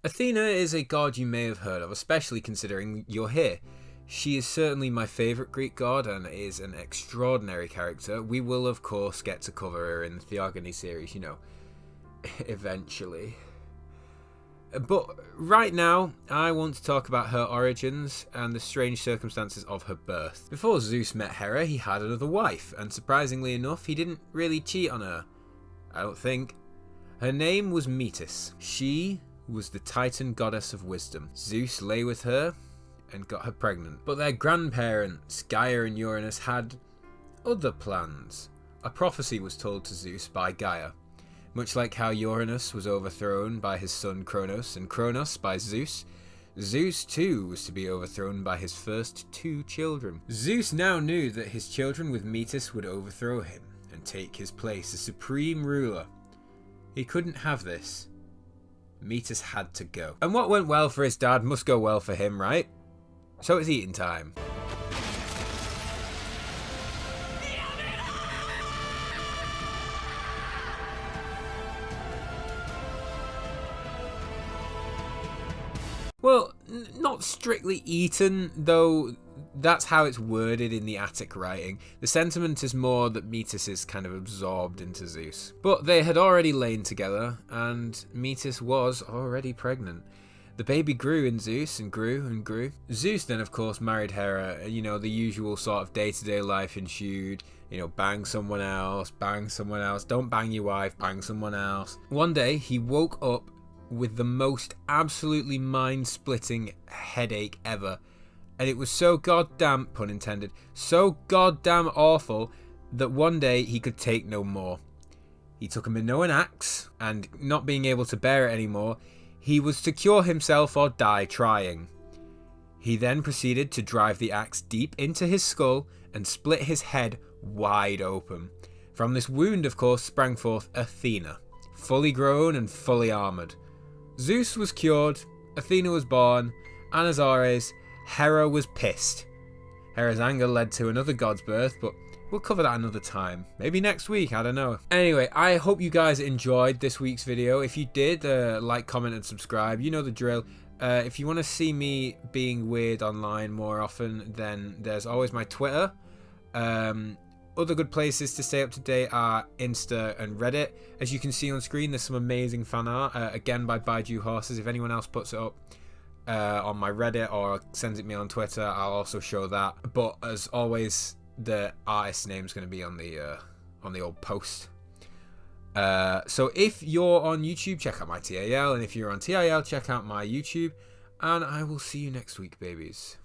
Athena is a god you may have heard of, especially considering you're here. She is certainly my favourite Greek god and is an extraordinary character. We will, of course, get to cover her in the Theogony series, eventually. But right now, I want to talk about her origins and the strange circumstances of her birth. Before Zeus met Hera, he had another wife, and surprisingly enough, he didn't really cheat on her. I don't think. Her name was Metis. She was the Titan goddess of wisdom. Zeus lay with her and got her pregnant. But their grandparents, Gaia and Uranus, had other plans. A prophecy was told to Zeus by Gaia. Much like how Uranus was overthrown by his son Kronos and Kronos by Zeus, Zeus too was to be overthrown by his first two children. Zeus now knew that his children with Metis would overthrow him and take his place as supreme ruler. He couldn't have this. Metis had to go. And what went well for his dad must go well for him, right? So it's eating time. Well, not strictly eaten, though that's how it's worded in the Attic writing. The sentiment is more that Metis is kind of absorbed into Zeus. But they had already lain together, and Metis was already pregnant. The baby grew in Zeus and grew and grew. Zeus then, of course, married Hera. The usual sort of day-to-day life ensued. Bang someone else, don't bang your wife, bang someone else. One day, he woke up with the most absolutely mind-splitting headache ever. And it was so goddamn, pun intended, so goddamn awful that one day he could take no more. He took a Minoan axe, and not being able to bear it anymore, he was to cure himself or die trying. He then proceeded to drive the axe deep into his skull and split his head wide open. From this wound, of course, sprang forth Athena, fully grown and fully armoured. Zeus was cured, Athena was born, and as always, Hera was pissed. Hera's anger led to another god's birth, but we'll cover that another time. Maybe next week, I don't know. Anyway, I hope you guys enjoyed this week's video. If you did, like, comment, and subscribe. You know the drill. If you want to see me being weird online more often, then there's always my Twitter. Other good places to stay up to date are Insta and Reddit. As you can see on screen, there's some amazing fan art, again by Baiju Horses. If anyone else puts it up on my Reddit or sends it me on Twitter, I'll also show that. But as always, the artist's name is going to be on the old post. So if you're on YouTube, check out my TAL, and if you're on TIL, check out my YouTube. And I will see you next week, babies.